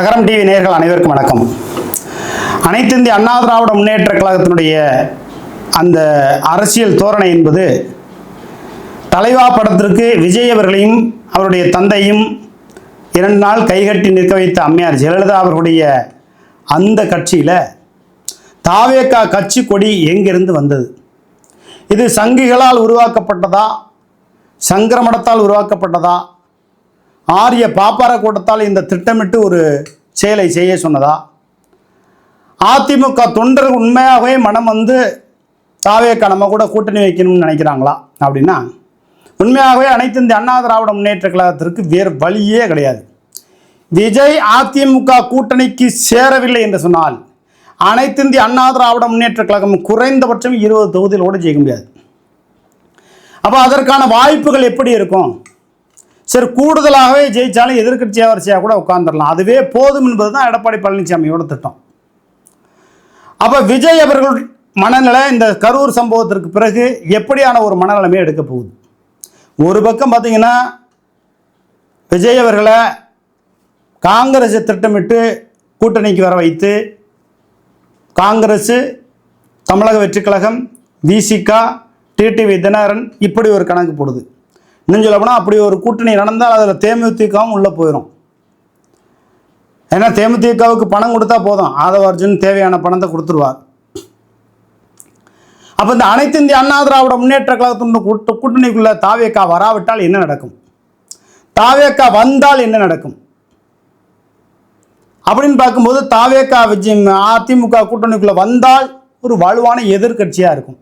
தகரம் டிவி நேயர்கள் அனைவருக்கும் வணக்கம். அனைத்து இந்திய அண்ணா திராவிட முன்னேற்ற கழகத்தினுடைய அந்த அரசியல் தோரணை என்பது தலைவா படத்திற்கு விஜய் அவர்களையும் அவருடைய தந்தையும் 2 நாள் கைகட்டி நிற்க வைத்த அம்மையார் ஜெயலலிதா அவர்களுடைய அந்த கட்சியில் தாவேகா கட்சி கொடி எங்கிருந்து வந்தது? இது சங்கிகளால் உருவாக்கப்பட்டதா, சங்கரமடத்தால் உருவாக்கப்பட்டதா, ஆரிய பாப்பார கூட்டத்தால் இந்த திட்டமிட்டு ஒரு செயலை செய்ய சொன்னதா? அதிமுக தொண்டர்கள் உண்மையாகவே மனம் வந்து தாவேகா நம்ம கூட கூட்டணி வைக்கணும்னு நினைக்கிறாங்களா அப்படின்னா, உண்மையாகவே அனைத்து இந்திய அண்ணா திராவிட முன்னேற்ற கழகத்திற்கு வேறு வழியே கிடையாது. விஜய் அதிமுக கூட்டணிக்கு சேரவில்லை என்று சொன்னால் அனைத்து இந்திய அண்ணா திராவிட முன்னேற்ற கழகம் குறைந்தபட்சம் 20 தொகுதிகளோடு ஜெயிக்க முடியாது. அப்போ அதற்கான வாய்ப்புகள் எப்படி இருக்கும்? சரி, கூடுதலாகவே ஜெயிச்சாலும் எதிர்க்கட்சி வரிசையாக கூட உட்கார்ந்துடலாம், அதுவே போதும் என்பது தான் எடப்பாடி பழனிசாமியோட திட்டம். அப்போ விஜய் அவர்கள் மனநிலை இந்த கரூர் சம்பவத்திற்கு பிறகு எப்படியான ஒரு மனநிலைமை எடுக்க போகுது? ஒரு பக்கம் பார்த்தீங்கன்னா விஜய் அவர்களை காங்கிரஸ் திட்டமிட்டு கூட்டணிக்கு வர வைத்து காங்கிரஸ், தமிழக வெற்றி கழகம், விசிக, டிடிவி தினகரன் இப்படி ஒரு கணக்கு போடுது. இன்னும் சொல்ல போனால் அப்படி ஒரு கூட்டணி நடந்தால் அதில் தேமுதிகவும் உள்ளே போயிடும். ஏன்னா தேமுதிகவுக்கு பணம் கொடுத்தா போதும், ஆதவ அர்ஜுன் தேவையான பணத்தை கொடுத்துருவார். அப்போ இந்த அனைத்து இந்திய அண்ணா திராவிட முன்னேற்ற கழகத்தின் கூட்டணிக்குள்ள தாவேகா வராவிட்டால் என்ன நடக்கும்? தாவேகா வந்தால் என்ன நடக்கும் அப்படின்னு பார்க்கும்போது, தாவேகா அதிமுக கூட்டணிக்குள்ள வந்தால் ஒரு வலுவான எதிர்கட்சியாக இருக்கும்.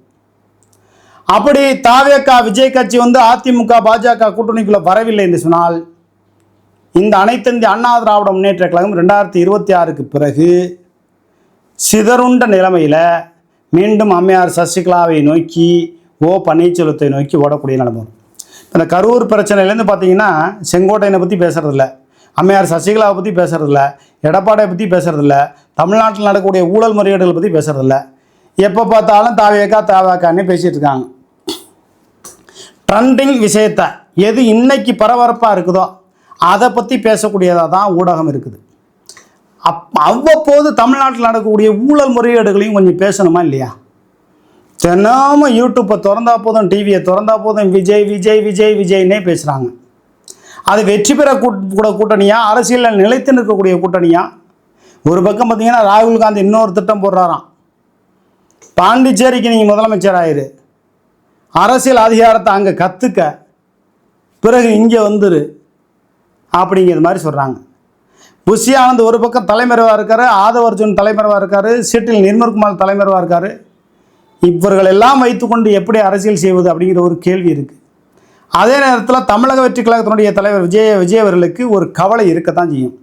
அப்படி தாவேகா விஜய் கட்சி வந்து அதிமுக பாஜக கூட்டணிக்குள்ள வரவில்லை என்று சொன்னால் இந்த அனைத்து இந்திய அண்ணா திராவிட முன்னேற்ற கழகம் 2026க்கு பிறகு சிதறுண்ட நிலைமையில் மீண்டும் அம்மையார் சசிகலாவை நோக்கி பன்னீர்செல்வத்தை நோக்கி ஓடக்கூடிய நிலைமை வரும். இந்த கரூர் பிரச்சனையிலேருந்து பார்த்தீங்கன்னா செங்கோட்டையனை பற்றி பேசுறதில்ல, அம்மையார் சசிகலாவை பற்றி பேசுறதில்ல, எடப்பாடியை பற்றி பேசுறதில்ல, தமிழ்நாட்டில் நடக்கக்கூடிய ஊழல் முறையீடுகளை பற்றி பேசுறதில்ல. எப்போ பார்த்தாலும் தாவேக்கான்னு பேசிகிட்டு இருக்காங்க. ட்ரெண்டிங் விஷயத்தை எது இன்னைக்கு பரபரப்பாக இருக்குதோ அதை பற்றி பேசக்கூடியதாக தான் ஊடகம் இருக்குது. அவ்வப்போது தமிழ்நாட்டில் நடக்கக்கூடிய ஊழல் முறையீடுகளையும் கொஞ்சம் பேசணுமா இல்லையா? தினமும் யூடியூப்பை திறந்தா போதும், டிவியை திறந்தா போதும், விஜய் விஜய் விஜய் விஜய்னே பேசுகிறாங்க. அது வெற்றி பெற கூட்டணியா, அரசியலில் நிலைத்து நிற்கக்கூடிய கூட்டணியா? ஒரு பக்கம் பார்த்தீங்கன்னா ராகுல் காந்தி இன்னொரு திட்டம் போடுறாராம், பாண்டிச்சேரிக்கு நீங்கள் முதலமைச்சர் ஆயிரு, அரசியல் அதிகாரத்தை அங்கே கற்றுக்க, பிறகு இங்கே வந்துரு அப்படிங்கிற மாதிரி சொல்கிறாங்க. புஷி ஆனந்த் ஒரு பக்கம் தலைமறைவாக இருக்கார், ஆதவ அர்ஜுன் தலைமறைவாக இருக்கார், சீட்டில் நிர்மல்குமார் தலைமறைவாக இருக்கார். இவர்கள் எல்லாம் வைத்துக்கொண்டு எப்படி அரசியல் செய்வது அப்படிங்கிற ஒரு கேள்வி இருக்குது. அதே நேரத்தில் தமிழக வெற்றி கழகத்தினுடைய தலைவர் விஜய் அவர்களுக்கு ஒரு கவலை இருக்கத்தான் செய்யும்.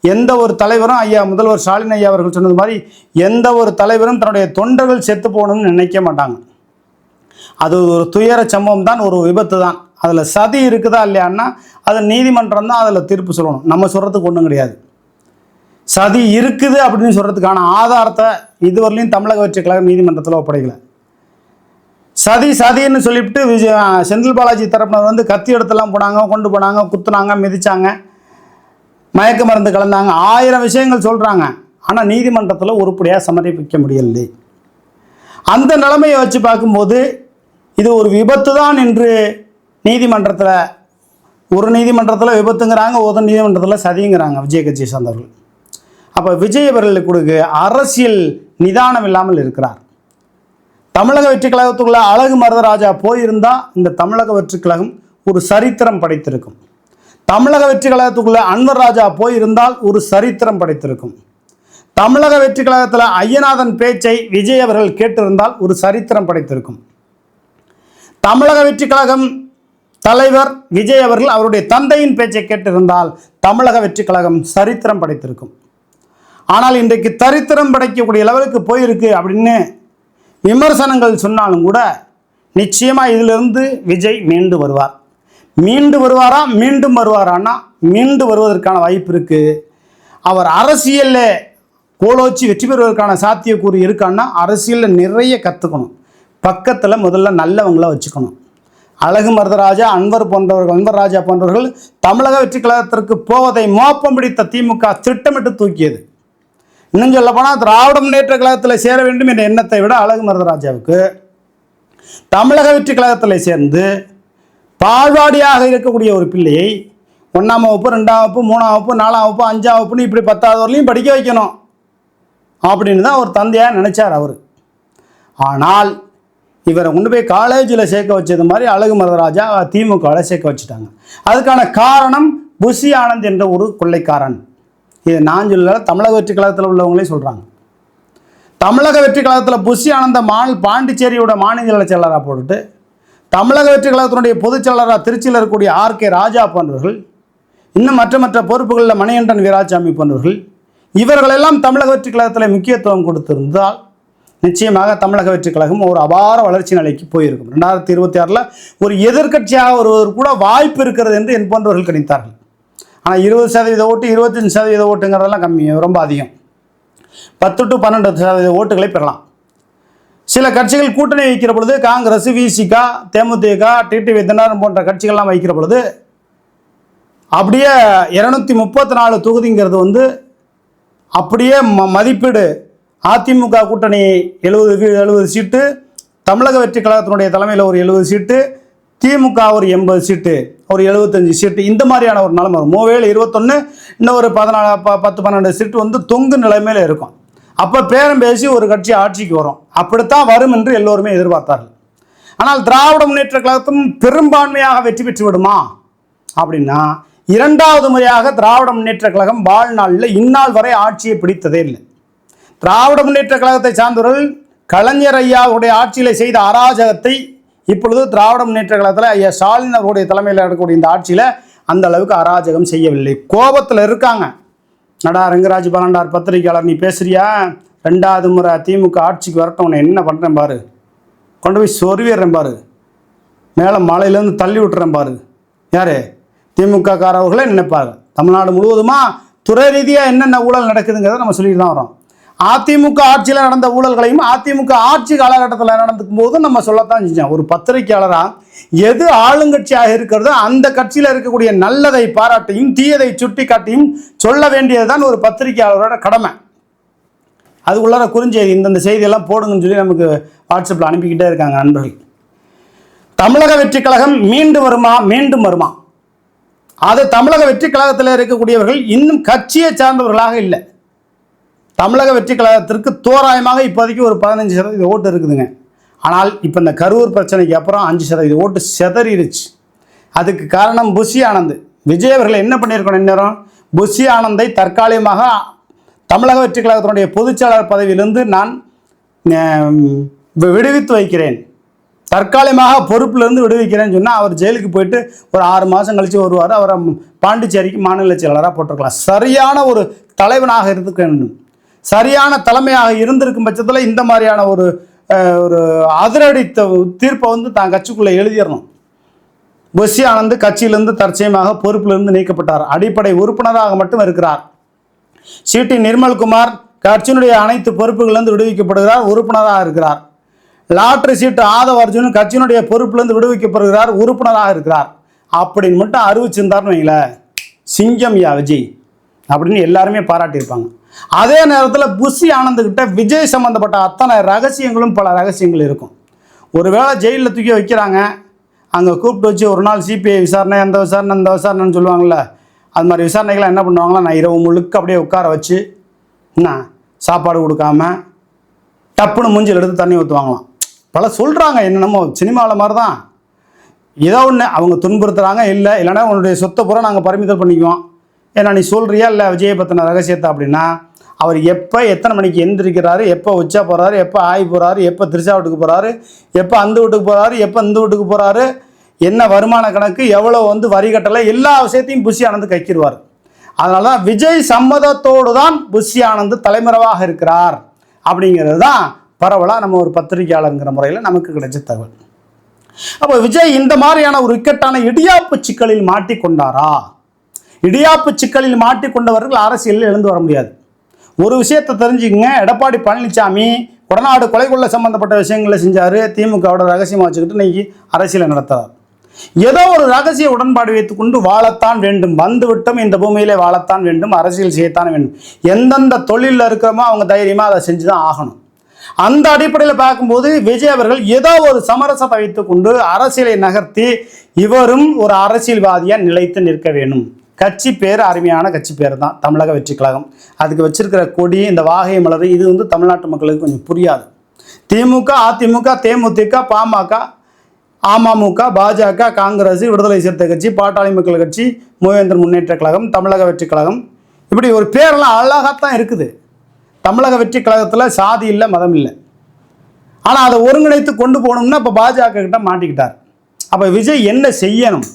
எந்த ஒரு தலைவரும், ஐயா முதல்வர் ஸ்டாலின் ஐயா அவர்கள் சொன்னது மாதிரி, எந்த ஒரு தலைவரும் தன்னுடைய தொண்டர்கள் செத்து போகணும்னு நினைக்க மாட்டாங்க. அது ஒரு துயர சம்பவம் தான், ஒரு விபத்து தான். அதில் சதி இருக்குதா இல்லையான்னா அது நீதிமன்றம் தான் அதில் தீர்ப்பு சொல்லணும், நம்ம சொல்கிறதுக்கு ஒன்றும் கிடையாது. சதி இருக்குது அப்படின்னு சொல்கிறதுக்கான ஆதாரத்தை இதுவரையிலையும் தமிழக வெற்றி கழகம் நீதிமன்றத்தில் ஒப்படைக்கலை. சதின்னு சொல்லிவிட்டு செந்தில் பாலாஜி தரப்பினர் வந்து கத்தி எடுத்துலாம் போனாங்க, கொண்டு போனாங்க, குத்துனாங்க, மிதிச்சாங்க, மயக்க மருந்து கலந்தாங்க, 1000 விஷயங்கள் சொல்கிறாங்க. ஆனால் நீதிமன்றத்தில் உருப்படியாக சமர்ப்பிக்க முடியலை. அந்த நிலைமையை வச்சு பார்க்கும்போது இது ஒரு விபத்து தான் என்று நீதிமன்றத்தில், ஒரு நீதிமன்றத்தில் விபத்துங்கிறாங்க, ஒரு நீதிமன்றத்தில் சதிங்கிறாங்க விஜய் கட்சியை சார்ந்தவர்கள். அப்போ விஜய் அவர்களுக்கு அரசியல் நிதானம் இல்லாமல் இருக்கிறார். தமிழக வெற்றி கழகத்துக்குள்ள அழகு மருதராஜா போயிருந்தால் இந்த தமிழக வெற்றி கழகம் ஒரு சரித்திரம் படைத்திருக்கும். தமிழக வெற்றி கழகத்துக்குள்ள அன்வர் ராஜா போயிருந்தால் ஒரு சரித்திரம் படைத்திருக்கும். தமிழக வெற்றி கழகத்தில் ஐயநாதன் பேச்சை விஜய் அவர்கள் கேட்டிருந்தால் ஒரு சரித்திரம் படைத்திருக்கும். தமிழக வெற்றி கழகம் தலைவர் விஜய் அவர்கள் அவருடைய தந்தையின் பேச்சை கேட்டிருந்தால் தமிழக வெற்றி கழகம் சரித்திரம் படைத்திருக்கும். ஆனால் இன்றைக்கு சரித்திரம் படைக்கக்கூடிய லெவலுக்கு போயிருக்கு அப்படின்னு விமர்சனங்கள் சொன்னாலும் கூட நிச்சயமாக இதிலிருந்து விஜய் மீண்டு வருவார். மீண்டு வருவாரான்னா மீண்டு வருவதற்கான வாய்ப்பு இருக்குது. அவர் அரசியலில் கோலோச்சி வெற்றி பெறுவதற்கான சாத்தியக்கூறு இருக்கான்னா அரசியலில் நிறைய கற்றுக்கணும். பக்கத்தில் முதல்ல நல்லவங்களை வச்சுக்கணும். அழகு மருதராஜா, அன்வர் ராஜா போன்றவர்கள் தமிழக வெற்றி கழகத்திற்கு போவதை மோப்பம் பிடித்த திமுக திட்டமிட்டு தூக்கியது. இன்னும் சொல்ல போனால் திராவிட முன்னேற்ற கழகத்தில் சேர வேண்டும் என்ற எண்ணத்தை விட அழகு மருதராஜாவுக்கு தமிழக வெற்றி கழகத்தில் சேர்ந்து பால்வாடியாக இருக்கக்கூடிய ஒரு பிள்ளையை 1ஆம் வகுப்பு 2ஆம் வகுப்பு 3ஆம் வகுப்பு 4ஆம் வகுப்பு 5ஆம் வகுப்புன்னு இப்படி 10வது வரலையும் படிக்க வைக்கணும் அப்படின்னு தான் ஒரு தந்தையாக நினச்சார் அவர். ஆனால் இவரை கொண்டு போய் காலேஜில் சேர்க்க வச்சது மாதிரி அழகு மருதராஜா திமுகவில் சேர்க்க வச்சுட்டாங்க. அதுக்கான காரணம் புஷி ஆனந்த் என்ற ஒரு கொள்ளைக்காரன். இது நான் சொல்லல, தமிழக வெற்றி கழகத்தில் உள்ளவங்களே சொல்கிறாங்க. தமிழக வெற்றி கழகத்தில் புஷி ஆனந்த பாண்டிச்சேரியோட மாநில செயலராக போட்டுட்டு தமிழக வெற்றி கழகத்தினுடைய பொதுச் செயலராக திருச்சியில் இருக்கக்கூடிய RK ராஜா போன்றவர்கள், இன்னும் மற்ற பொறுப்புகளில் மணிகண்டன் வீராசாமி போன்றவர்கள், இவர்களெல்லாம் தமிழக வெற்றி கழகத்தில் முக்கியத்துவம் கொடுத்திருந்தால் நிச்சயமாக தமிழக வெற்றி கழகம் ஒரு அபார வளர்ச்சி நிலைக்கு போயிருக்கும். 2026 ஒரு எதிர்க்கட்சியாக வருவதற்கு கூட வாய்ப்பு இருக்கிறது என்று என் போன்றவர்கள் கணித்தார்கள். ஆனால் 20% ஓட்டு 25% ஓட்டுங்கிறதெல்லாம் கம்மி, ரொம்ப அதிகம். 10 to 12% ஓட்டுகளை பெறலாம். சில கட்சிகள் கூட்டணி வைக்கிற பொழுது காங்கிரஸ், VCK, தேமுதிக, TTV தினகரன் போன்ற கட்சிகள்லாம் வைக்கிற பொழுது அப்படியே 234 தொகுதிங்கிறது அப்படியே மதிப்பீடு. அதிமுக கூட்டணி 70 சீட்டு, தமிழக வெற்றி கழகத்தினுடைய தலைமையில் ஒரு 70 சீட்டு, திமுக ஒரு 80 சீட்டு, ஒரு 75 சீட்டு, இந்த மாதிரியான ஒரு நிலைமை வரும். 21 இன்னும் ஒரு 10-12 சீட்டு தொங்கு நிலைமையில் இருக்கும். அப்போ பேரம் பேசி ஒரு கட்சி ஆட்சிக்கு வரும். அப்படித்தான் வரும் என்று எல்லோருமே எதிர்பார்த்தார்கள். ஆனால் திராவிட முன்னேற்ற கழகத்தும் பெரும்பான்மையாக வெற்றி பெற்று விடுமா அப்படின்னா, 2வது முறையாக திராவிட முன்னேற்ற கழகம் வாழ்நாளில் இந்நாள் வரை ஆட்சியை பிடித்ததே இல்லை. திராவிட முன்னேற்ற கழகத்தை சார்ந்தவர்கள் கலைஞர் ஐயாவுடைய ஆட்சியில் செய்த அராஜகத்தை இப்பொழுது திராவிட முன்னேற்ற கழகத்தில் ஐயா ஸ்டாலின் அவருடைய தலைமையில் இருக்கக்கூடிய இந்த ஆட்சியில் அந்த அளவுக்கு அராஜகம் செய்யவில்லை. கோபத்தில் இருக்காங்க. நடா ரங்கராஜ் பாலண்டார் பத்திரிகையாளர், நீ பேசுறியா? 2வது முறை திமுக ஆட்சிக்கு வரட்டும், உன்னை என்ன பண்ணுறேன் பாரு, கொண்டு போய் சொருவிடுறேன் பாரு, மேலே மலையிலேருந்து தள்ளி விட்டுறேன் பாரு. யார்? திமுக காரவர்களே நினைப்பாங்க. தமிழ்நாடு முழுவதுமா துறை ரீதியாக என்னென்ன ஊழல் நடக்குதுங்கிறத நம்ம சொல்லிட்டு தான் வரோம். அதிமுக ஆட்சியில் நடந்த ஊழல்களையும் அதிமுக ஆட்சி காலகட்டத்தில் நடந்துக்கும் போது நம்ம சொல்லத்தான் செஞ்சோம். ஒரு பத்திரிகையாளராக எது ஆளுங்கட்சியாக இருக்கிறதோ அந்த கட்சியில் இருக்கக்கூடிய நல்லதை பாராட்டியும் தீயதை சுட்டி காட்டியும் சொல்ல வேண்டியதுதான் ஒரு பத்திரிகையாளரோட கடமை. அதுக்குள்ளார குறுஞ்செய்தி இந்தந்த செய்தியெல்லாம் போடுங்கன்னு சொல்லி நமக்கு வாட்ஸ்அப்பில் அனுப்பிக்கிட்டே இருக்காங்க நண்பர்கள். தமிழக வெற்றி கழகம் மீண்டும் வருமா? அது தமிழக வெற்றி கழகத்தில் இருக்கக்கூடியவர்கள் இன்னும் கட்சியை சார்ந்தவர்களாக இல்லை. தமிழக வெற்றி கழகத்திற்கு தோராயமாக இப்போதைக்கு ஒரு 15% ஓட்டு இருக்குதுங்க. ஆனால் இப்போ இந்த கரூர் பிரச்சனைக்கு அப்புறம் 5% ஓட்டு செதறிடுச்சு. அதுக்கு காரணம் புஷி ஆனந்த். விஜய் அவர்கள் என்ன பண்ணியிருக்கணும்? இந்நேரம் புஷி ஆனந்தை தற்காலிகமாக தமிழக வெற்றி கழகத்தினுடைய பொதுச்செயலாளர் பதவியிலிருந்து நான் விடுவித்து வைக்கிறேன், தற்காலிகமாக பொறுப்பிலிருந்து விடுவிக்கிறேன்னு சொன்னால் அவர் ஜெயிலுக்கு போயிட்டு ஒரு 6 மாதம் கழித்து வருவார். அவரை பாண்டிச்சேரிக்கு மாநில செயலராக போட்டிருக்கலாம். சரியான ஒரு தலைவனாக இருக்க வேண்டும், சரியான தலைமையாக இருந்திருக்கும் பட்சத்தில் இந்த மாதிரியான ஒரு அதிரடி தீர்ப்பை தான் கட்சிக்குள்ளே எழுதிடணும். புஷி ஆனந்த் கட்சியிலிருந்து தற்சயமாக பொறுப்பிலிருந்து நீக்கப்பட்டார். அடிப்படை உறுப்பினராக மட்டும் இருக்கிறார். CT நிர்மல்குமார் கட்சியினுடைய அனைத்து பொறுப்புகளிலிருந்து விடுவிக்கப்படுகிறார், உறுப்பினராக இருக்கிறார். லாட்டரி சீட்டு ஆதவ அர்ஜுன் கட்சியினுடைய பொறுப்பிலிருந்து விடுவிக்கப்படுகிறார், உறுப்பினராக இருக்கிறார். அப்படின்னு மட்டும் அறிவிச்சிருந்தார்னு வைங்களேன், சிங்கம் யா விஜய் அப்படின்னு எல்லாருமே பாராட்டியிருப்பாங்க. அதே நேரத்தில் புஷி ஆனந்துக்கிட்ட விஜய் சம்மந்தப்பட்ட அத்தனை ரகசியங்களும் பல ரகசியங்கள் இருக்கும். ஒருவேளை ஜெயிலில் தூக்கி வைக்கிறாங்க, அங்கே கூப்பிட்டு வச்சு ஒரு நாள் CPI விசாரணை, அந்த விசாரணைன்னு சொல்லுவாங்கள்ல, அது மாதிரி விசாரணைகள்லாம் என்ன பண்ணுவாங்களா, நான் இரவு முழுக்க அப்படியே உட்கார வச்சு என்ன சாப்பாடு கொடுக்காம டப்புன்னு மூஞ்சில் எடுத்து தண்ணி ஊற்றுவாங்களாம். பல சொல்கிறாங்க, என்னென்னமோ சினிமாவில் மாதிரி தான். ஏதோ ஒன்று அவங்க துன்புறுத்துகிறாங்க, இல்லைன்னா உன்னுடைய சொத்தை பூரா நாங்கள் பறிமுதல் பண்ணிக்குவோம், ஏன்னா நீ சொல்கிறியா இல்லை விஜயை பற்றின ரகசியத்தை அப்படின்னா. அவர் எப்போ எத்தனை மணிக்கு எந்திரிக்கிறாரு, எப்போ உச்சா போகிறாரு, எப்போ ஆய் போகிறாரு, எப்போ திருச்சா வீட்டுக்கு போகிறாரு, எப்போ அந்த வீட்டுக்கு போகிறாரு, எப்போ இந்த வீட்டுக்கு போகிறாரு, என்ன வருமான கணக்கு, எவ்வளோ வரி கட்டலை, எல்லா விஷயத்தையும் புஷி ஆனந்த் கைக்கிடுவார். அதனால தான் விஜய் சம்மதத்தோடு தான் புஷி ஆனந்த் தலைமறைவாக இருக்கிறார் அப்படிங்கிறது தான் பரவலாக நம்ம ஒரு பத்திரிகையாளருங்கிற முறையில் நமக்கு கிடைச்ச தகவல். அப்போ விஜய் இந்த மாதிரியான ஒரு இக்கட்டான இடியாப்பு சிக்கலில் மாட்டிக்கொண்டாரா? இடியாப்பு சிக்கலில் மாட்டிக்கொண்டவர்கள் அரசியலில் எழுந்து வர முடியாது. ஒரு விஷயத்தை தெரிஞ்சுக்கங்க, எடப்பாடி பழனிசாமி கொடநாடு கொலை கொள்ள சம்பந்தப்பட்ட விஷயங்களை செஞ்சார், திமுகவோட ரகசியமாக வச்சுக்கிட்டு இன்னைக்கு அரசியலை நடத்துறார். ஏதோ ஒரு ரகசிய உடன்பாடு வைத்துக்கொண்டு வாழத்தான் வேண்டும், வந்துவிட்டும் இந்த பூமியிலே வாழத்தான் வேண்டும், அரசியல் செய்யத்தான் வேண்டும். எந்தெந்த தொழிலில் இருக்கிறோமோ அவங்க தைரியமாக அதை செஞ்சு தான் ஆகணும். அந்த அடிப்படையில் பார்க்கும்போது விஜய் அவர்கள் ஏதோ ஒரு சமரசத்தை வைத்துக்கொண்டு அரசியலை நகர்த்தி இவரும் ஒரு அரசியல்வாதியாக நிலைத்து நிற்க வேண்டும். கட்சி பேர் அருமையான கட்சி பேர் தான் தமிழக வெற்றி கழகம். அதுக்கு வச்சிருக்கிற கொடி, இந்த வாகை மலர், இது தமிழ்நாட்டு மக்களுக்கு கொஞ்சம் புரியாது. திமுக, அதிமுக, தேமுதிக, பாமக, அமமுக, பாஜக, காங்கிரஸ், விடுதலை சிறுத்தை கட்சி, பாட்டாளி மக்கள் கட்சி, மூவேந்தர் முன்னேற்ற கழகம், தமிழக வெற்றி கழகம், இப்படி ஒரு பேரெல்லாம் அழகாத்தான் இருக்குது. தமிழக வெற்றி கழகத்தில் சாதி இல்லை, மதம் இல்லை. ஆனால் அதை ஒருங்கிணைத்து கொண்டு போகணும்னா இப்போ பாஜக கிட்ட மாட்டிக்கிட்டார். அப்போ விஜய் என்ன செய்யணும்?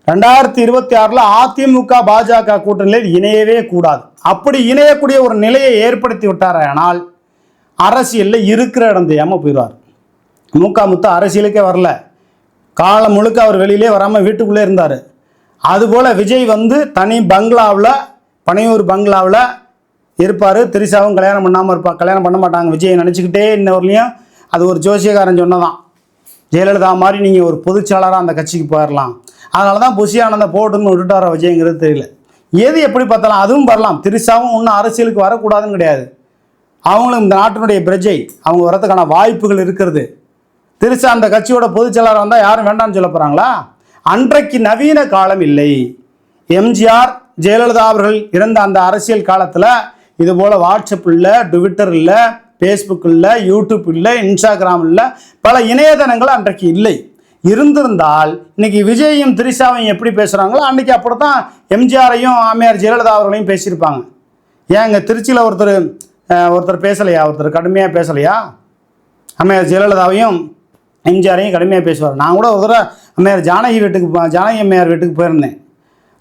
2026 அதிமுக பாஜக கூட்டணியில் இணையவே கூடாது. அப்படி இணையக்கூடிய ஒரு நிலையை ஏற்படுத்தி விட்டாரானால் அரசியலில் இருக்கிற இடம் தெரியாமல் போயிடுவார். முத்து அரசியலுக்கே வரல, காலம் முழுக்க அவர் வெளியிலே வராமல் வீட்டுக்குள்ளே இருந்தார். அதுபோல் விஜய் தனி பங்களாவில், பனையூர் பங்களாவில் இருப்பார். திரிசாவும் கல்யாணம் பண்ணாமல் இருப்பார், கல்யாணம் பண்ண மாட்டாங்க. விஜயை நினச்சிக்கிட்டே இன்னொருலையும் அது ஒரு ஜோசியக்காரன் சொன்னதான், ஜெயலலிதா மாதிரி நீங்கள் ஒரு பொதுச்செயலாளராக அந்த கட்சிக்கு போயிடலாம். அதனால தான் புஷி ஆனந்த போட்டுன்னு விட்டுட்டார விஜய்ங்கிறது தெரியல. எது எப்படி பார்த்தாலும் அதுவும் வரலாம். திரிசாவும் ஒன்றும் அரசியலுக்கு வரக்கூடாதுன்னு கிடையாது. அவங்களும் இந்த நாட்டினுடைய பிரஜை, அவங்க வரதுக்கான வாய்ப்புகள் இருக்கிறது. திரிசா அந்த கட்சியோட பொதுச்செயலாளர் வந்தால் யாரும் வேண்டாம்னு சொல்ல போகிறாங்களா? அன்றைக்கு நவீன காலம் இல்லை. எம்ஜிஆர், ஜெயலலிதா அவர்கள் இருந்த அந்த அரசியல் காலத்தில் இதுபோல் வாட்ஸ்அப் இல்லை, ட்விட்டர் இல்லை, ஃபேஸ்புக் இல்லை, யூடியூப் இல்லை, இன்ஸ்டாகிராம் இல்லை, பல இணையதளங்கள் அன்றைக்கு இல்லை. இருந்திருந்தால் இன்னைக்கு விஜயையும் திரிசாவையும் எப்படி பேசுகிறாங்களோ அன்றைக்கி அப்படித்தான் எம்ஜிஆரையும் அம்மையார் ஜெயலலிதா அவர்களையும் பேசியிருப்பாங்க. ஏங்க திருச்சியில் ஒருத்தர் பேசலையா? ஒருத்தர் கடுமையாக பேசலையா? அம்மையார் ஜெயலலிதாவையும் எம்ஜிஆரையும் கடுமையாக பேசுவார். நான் கூட ஒரு தடவை அம்மையார் ஜானகி அம்மையார் வீட்டுக்கு போயிருந்தேன்.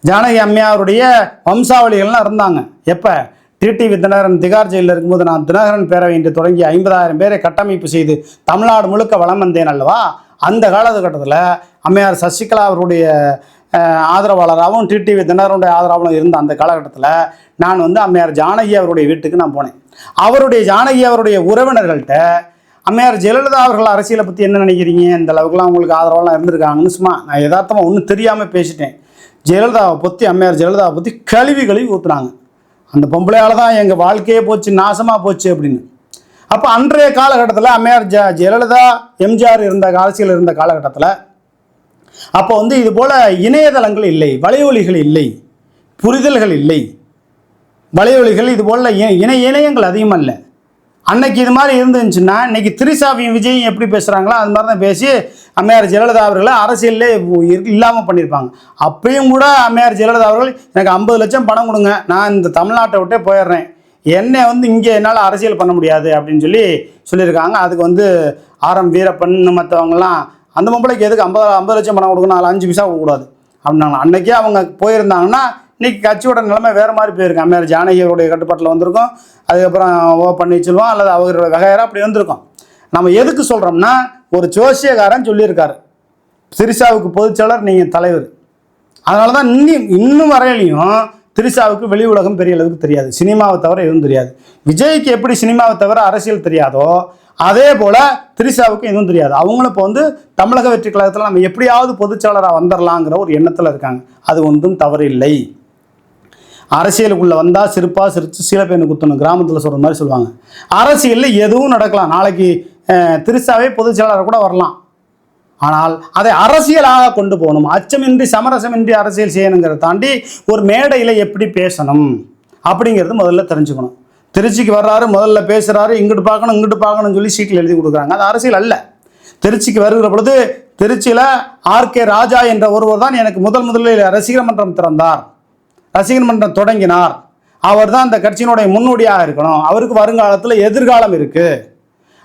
ஜானகி அம்மையாருடைய வம்சாவளிகள்லாம் இருந்தாங்க. எப்போ டிடிவி தினகரன் திகார் ஜெயிலில் இருக்கும்போது நான் தினகரன் பேரவை என்று தொடங்கி 50,000 பேரை கட்டமைப்பு செய்து தமிழ்நாடு முழுக்க வளம் வந்தேன் அல்லவா? அந்த காலகட்டத்தில் அம்மையார் சசிகலா அவருடைய ஆதரவாளராகவும் டிடிவி தினகரனுடைய ஆதரவாளரும் இருந்த அந்த காலகட்டத்தில் நான் அம்மையார் ஜானகி அவருடைய வீட்டுக்கு நான் போனேன். ஜானகி அவருடைய உறவினர்கள்ட்ட அம்மையார் ஜெயலலிதா அவர்கள் அரசியலை பற்றி என்ன நினைக்கிறீங்க, இந்த அளவுக்குலாம் அவங்களுக்கு ஆதரவாலாம் இருந்திருக்காங்கன்னு சும்மா நான் யதார்த்தமாக ஒன்றும் தெரியாமல் பேசிட்டேன். அம்மையார் ஜெயலலிதாவை பற்றி கழுவி ஊற்றுனாங்க. அந்த பொம்பளையால் தான் எங்கள் வாழ்க்கையே போச்சு, நாசமாக போச்சு அப்படின்னு. அப்போ அன்றைய காலகட்டத்தில் அம்மையார் ஜெயலலிதா, எம்ஜிஆர் அரசியல் இருந்த காலகட்டத்தில் அப்போ இது போல் இணையதளங்கள் இல்லை, வலையொலிகள் இல்லை, புரிதல்கள் இல்லை. வலையொலிகள் இது போல் இணையங்கள் அதிகமாக இல்லை. அன்னைக்கு இது மாதிரி இருந்துச்சுன்னா இன்னைக்கு திரிசாவையும் விஜயும் எப்படி பேசுகிறாங்களோ அது மாதிரி தான் பேசி அம்மையார் ஜெயலலிதா அவர்களை அரசியலே இல்லாமல் பண்ணியிருப்பாங்க. அப்பயும் கூட அம்மையார் ஜெயலலிதா அவர்கள் எனக்கு 50 லட்சம் பணம் கொடுங்க, நான் இந்த தமிழ்நாட்டை விட்டே போயிடுறேன், என்னை இங்கே என்னால் அரசியல் பண்ண முடியாது அப்படின்னு சொல்லியிருக்காங்க. அதுக்கு ஆரம் வீரப்பன் மற்றவங்கலாம் அந்த பொம்பளைக்கு எதுக்கு 50 லட்சம் பணம் கொடுக்கணும், 5 பைசா கொடுக்கக்கூடாது அப்படின்னாங்க. அன்றைக்கே அவங்க போயிருந்தாங்கன்னா இன்றைக்கி கட்சியோட நிலைமை வேறு மாதிரி போயிருக்கு. அம்மையார் ஜானகி அவருடைய கட்டுப்பாட்டில் வந்திருக்கும், அதுக்கப்புறம் பன்னீர்செல்வம் அல்லது அவரோட வகையராக அப்படி வந்திருக்கும். நம்ம எதுக்கு சொல்கிறோம்னா ஒரு ஜோசியக்காரன் சொல்லியிருக்காரு திரிசாவுக்கு பொதுச்செயலர், நீங்கள் தலைவர். அதனால தான் இன்னும் வரையிலையும் திரிசாவுக்கு வெளி உலகம் பெரிய அளவுக்கு தெரியாது, சினிமாவை தவிர எதுவும் தெரியாது. விஜய்க்கு எப்படி சினிமாவை தவிர அரசியல் தெரியாதோ அதே போல் திரிசாவுக்கு எதுவும் தெரியாது. அவங்களும் இப்போ தமிழக வெற்றி கழகத்தில் நம்ம எப்படியாவது பொதுச்செயலராக வந்துடலாங்கிற ஒரு எண்ணத்தில் இருக்காங்க. அது ஒன்றும் தவறு இல்லை. அரசியலுக்குள்ளே வந்தால் சிரித்து சீலப்பேனு குத்தணும், கிராமத்தில் சொல்கிற மாதிரி சொல்லுவாங்க. அரசியலில் எதுவும் நடக்கலாம். நாளைக்கு திரிசாவே பொதுச்செயலாளர் கூட வரலாம். ஆனால் அதை அரசியலாக கொண்டு போகணும், அச்சமின்றி சமரசமின்றி அரசியல் செய்யணுங்கிறத தாண்டி ஒரு மேடையில் எப்படி பேசணும் அப்படிங்கிறது முதல்ல தெரிஞ்சுக்கணும். திருச்சிக்கு வர்றாரு, முதல்ல பேசுகிறாரு, இங்கிட்டு பார்க்கணும்னு சொல்லி சீட்டில் எழுதி கொடுக்குறாங்க. அது அரசியல் அல்ல. திருச்சிக்கு வருகிற பொழுது திருச்சியில் ஆர்கே ராஜா என்ற ஒருவர் தான் எனக்கு முதலில் ரசிகர் மன்றம் திறந்தார், ரசிகர் மன்றம் தொடங்கினார். அவர் தான் அந்த கட்சியினுடைய முன்னோடியாக இருக்கணும், அவருக்கு வருங்காலத்தில் எதிர்காலம் இருக்குது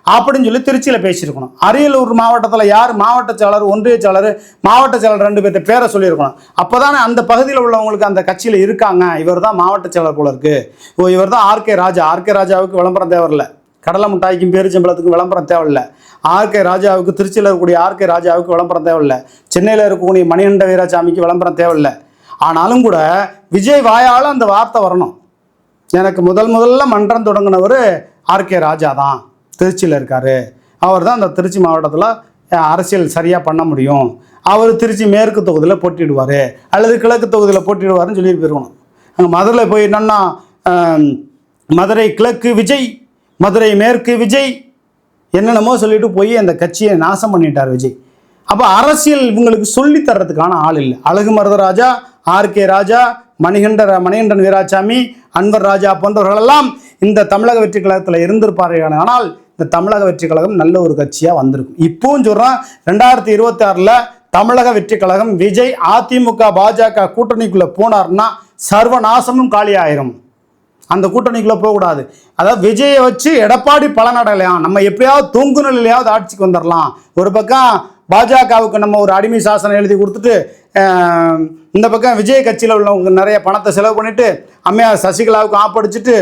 அப்படின்னு சொல்லி திருச்சியில் பேசியிருக்கணும். அரியலூர் மாவட்டத்தில் யார் மாவட்ட செயலர், ஒன்றிய செயலர், மாவட்ட செயலர் 2 பேர்த்த பேரை சொல்லியிருக்கணும். அப்போ தானே அந்த பகுதியில் உள்ளவங்களுக்கு அந்த கட்சியில் இருக்காங்க, இவர் தான் மாவட்ட செயலர் போல இருக்குது, இவர் தான் ஆர்கே ராஜாவுக்கு விளம்பரம் தேவையில்லை, கடலை மிட்டாய்க்கும் பேரிச்சம்பளத்துக்கும் விளம்பரம் தேவையில்லை, ஆர்கே ராஜாவுக்கு திருச்சியில் இருக்கக்கூடிய ஆர்கே ராஜாவுக்கு விளம்பரம் தேவையில்லை, சென்னையில் இருக்கக்கூடிய மணிகண்ட வீராசாமிக்கு விளம்பரம் தேவையில்லை. ஆனாலும் கூட விஜய் வாயால் அந்த வார்த்தை வரணும், எனக்கு முதல்ல மன்றம் தொடங்கினவர் ஆர்கே ராஜா தான், திருச்சியில் இருக்கார், அவர் தான் அந்த திருச்சி மாவட்டத்தில் அரசியல் சரியாக பண்ண முடியும் அவர் திருச்சி மேற்கு தொகுதியில் போட்டிடுவார் அல்லது கிழக்கு தொகுதியில் போட்டிடுவார்னு சொல்லிட்டு போயிருக்கணும். அங்கே மதுரையில் போய் என்னன்னா மதுரை கிழக்கு விஜய், மதுரை மேற்கு விஜய், என்னென்னமோ சொல்லிட்டு போய் அந்த கட்சியை நாசம் பண்ணிட்டார் விஜய். அப்போ அரசியல் இவங்களுக்கு சொல்லி தர்றதுக்கான ஆள் இல்லை. அழகு மருதராஜா, ஆர்கே ராஜா, மணிகண்டன் வீராசாமி, அன்வர் ராஜா போன்றவர்களெல்லாம் இந்த தமிழக வெற்றி கழகத்தில் இருந்திருப்பார்கள். ஆனால் இந்த தமிழக வெற்றி கழகம் நல்ல ஒரு கட்சியாக வந்திருக்கும். இப்பவும் சொல்கிறேன், 2026 தமிழக வெற்றி கழகம் விஜய் அதிமுக பாஜக கூட்டணிக்குள்ளே போனார்னா சர்வநாசமும் காலி ஆயிரும். அந்த கூட்டணிக்குள்ளே போகக்கூடாது. அதாவது விஜயை வச்சு எடப்பாடி பலனடையலாம், நம்ம எப்படியாவது தூங்கு நிலையிலையாவது ஆட்சிக்கு வந்துடலாம். ஒரு பக்கம் பாஜகவுக்கு நம்ம ஒரு அடிமை சாசனம் எழுதி கொடுத்துட்டு இந்த பக்கம் விஜய் கட்சியில் உள்ளவங்க நிறைய பணத்தை செலவு பண்ணிட்டு அம்மையார் சசிகலாவுக்கு ஆப்படிச்சுட்டு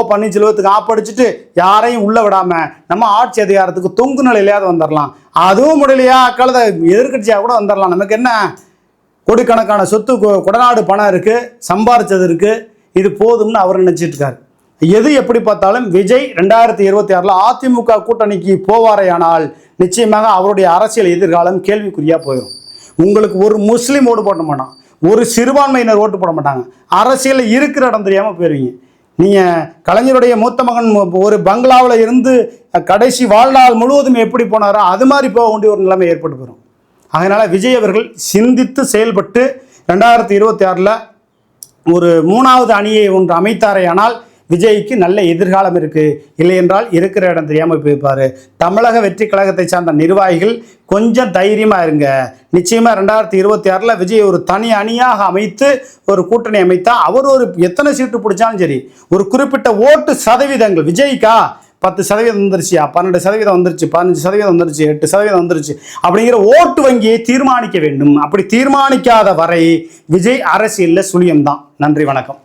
பன்னீர்செல்வத்துக்கு ஆப்படிச்சுட்டு யாரையும் உள்ள விடாமல் நம்ம ஆட்சி அதிகாரத்துக்கு தொங்கு நிலையிலையாவது வந்துடலாம். அதுவும் முடியலையா கழுத எதிர்கட்சியாக கூட வந்துடலாம். நமக்கு என்ன, கோடிக்கணக்கான சொத்து கொடநாடு பணம் இருக்குது, சம்பாரிச்சது இருக்குது, இது போதும்னு அவர் நினச்சிட்டு இருக்காரு. எது எப்படி பார்த்தாலும் விஜய் 2026 அதிமுக கூட்டணிக்கு போவாரையானால் நிச்சயமாக அவருடைய அரசியல் எதிர்காலம் கேள்விக்குறியாக போயிடும். உங்களுக்கு ஒரு முஸ்லீம் ஓட்டு போட மாட்டான், ஒரு சிறுபான்மையினர் ஓட்டு போட மாட்டாங்க. அரசியலில் இருக்கிற இடம் தெரியாமல் போயிடுவீங்க. நீங்கள் கலைஞருடைய மூத்த மகன் ஒரு பங்களாவில் இருந்து கடைசி வாழ்நாள் முழுவதும் எப்படி போனாரோ அது மாதிரி போக வேண்டிய ஒரு நிலைமை ஏற்பட்டு போயிடும். அதனால் விஜய் அவர்கள் சிந்தித்து செயல்பட்டு 2026 ஒரு 3வது அணியை ஒன்று அமைத்தாரையானால் விஜய்க்கு நல்ல எதிர்காலம் இருக்குது. இல்லை என்றால் இருக்கிற இடம் தெரியாமல் போய்ப்பார். தமிழக வெற்றி கழகத்தை சார்ந்த நிர்வாகிகள் கொஞ்சம் தைரியமாக இருங்க. நிச்சயமாக 2026 விஜய் ஒரு தனி அணியாக அமைத்து ஒரு கூட்டணி அமைத்தா அவர் ஒரு எத்தனை சீட்டு பிடிச்சாலும் சரி, ஒரு குறிப்பிட்ட ஓட்டு சதவீதங்கள் விஜய்க்கா 10% வந்துருச்சியா, 12% வந்துருச்சு, 15% வந்துருச்சு, 8% வந்துருச்சு அப்படிங்கிற ஓட்டு வங்கியை தீர்மானிக்க வேண்டும். அப்படி தீர்மானிக்காத வரை விஜய் அரசியலில் சுழியம்தான். நன்றி, வணக்கம்.